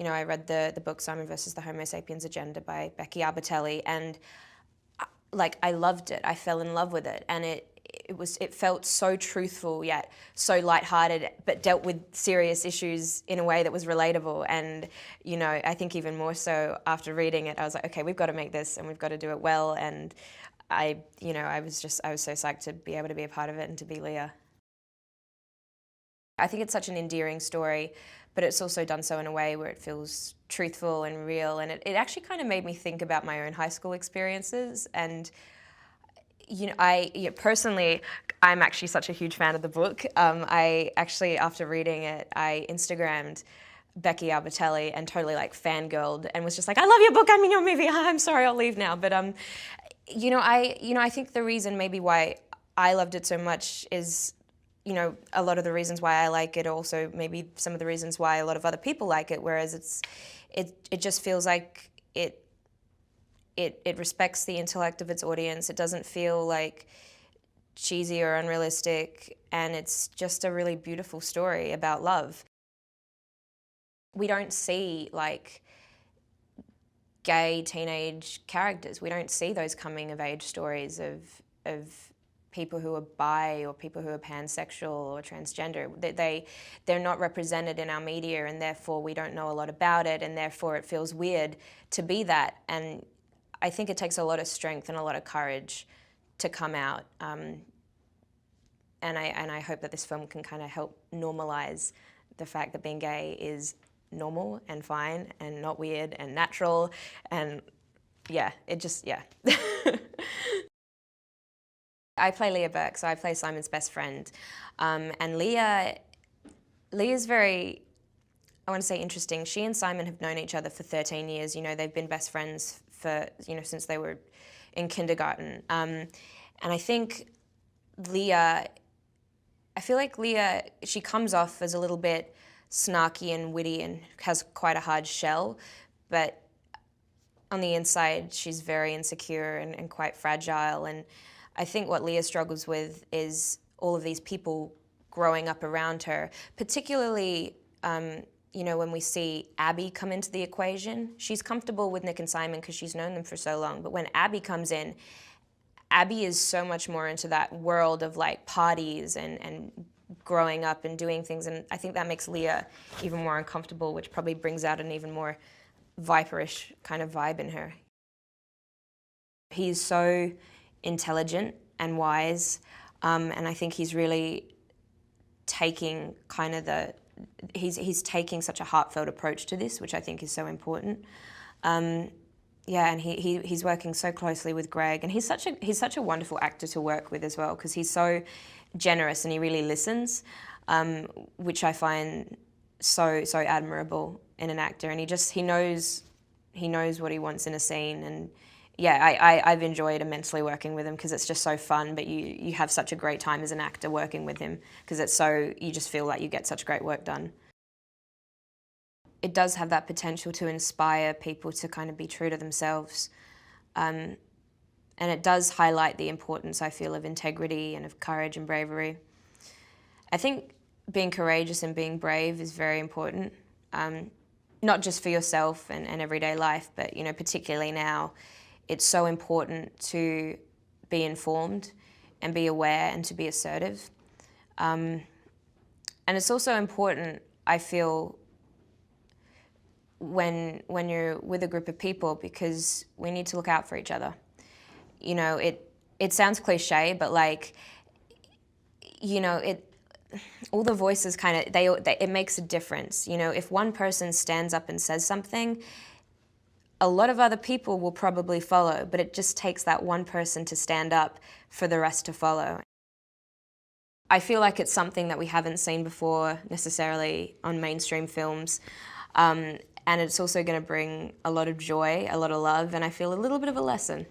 I read the book Simon versus the Homo sapiens Agenda by Becky Albertelli, and like I loved it. I fell in love with it, and it felt so truthful yet so lighthearted, but dealt with serious issues in a way that was relatable. And I think even more so after reading it, I was like, okay, we've got to make this and we've got to do it well. And I was so psyched to be able to be a part of it and to be Leah. I think it's such an endearing story, but it's also done so in a way where it feels truthful and real. And it actually kind of made me think about my own high school experiences. And personally, I'm actually such a huge fan of the book. I actually, after reading it, I Instagrammed Becky Albertelli and totally like fangirled and was just like, I love your book, I'm in your movie, I'm sorry, I'll leave now. But I think the reason maybe why I loved it so much is, a lot of the reasons why I like it, also maybe some of the reasons why a lot of other people like it, whereas it just feels like it respects the intellect of its audience. It doesn't feel like cheesy or unrealistic, and it's just a really beautiful story about love. We don't see like gay teenage characters. We don't see those coming of age stories of people who are bi or people who are pansexual or transgender. They're not represented in our media, and therefore we don't know a lot about it, and therefore it feels weird to be that. And I think it takes a lot of strength and a lot of courage to come out. And I hope that this film can kind of help normalize the fact that being gay is normal and fine and not weird and natural. And yeah, yeah. I play Leah Burke, so I play Simon's best friend. And Leah's very, I want to say, interesting. She and Simon have known each other for 13 years. They've been best friends for, since they were in kindergarten. And I think I feel like Leah, she comes off as a little bit snarky and witty and has quite a hard shell, but on the inside, she's very insecure and quite fragile. And I think what Leah struggles with is all of these people growing up around her, particularly when we see Abby come into the equation. She's comfortable with Nick and Simon because she's known them for so long, but when Abby comes in, Abby is so much more into that world of like parties and growing up and doing things, and I think that makes Leah even more uncomfortable, which probably brings out an even more viperish kind of vibe in her. He's so intelligent and wise, and I think he's really taking kind of he's taking such a heartfelt approach to this, which I think is so important. Yeah, and he's working so closely with Greg, and he's such a wonderful actor to work with as well, because he's so generous and he really listens, which I find so admirable in an actor. And he knows what he wants in a scene. And yeah, I've enjoyed immensely working with him because it's just so fun, but you have such a great time as an actor working with him because you just feel like you get such great work done. It does have that potential to inspire people to kind of be true to themselves. And it does highlight the importance, I feel, of integrity and of courage and bravery. I think being courageous and being brave is very important, not just for yourself and everyday life, but particularly now. It's so important to be informed and be aware and to be assertive. And it's also important, I feel, when you're with a group of people, because we need to look out for each other. It sounds cliche, but like, all the voices kind of, it makes a difference. If one person stands up and says something, a lot of other people will probably follow, but it just takes that one person to stand up for the rest to follow. I feel like it's something that we haven't seen before necessarily on mainstream films. And it's also going to bring a lot of joy, a lot of love, and I feel a little bit of a lesson.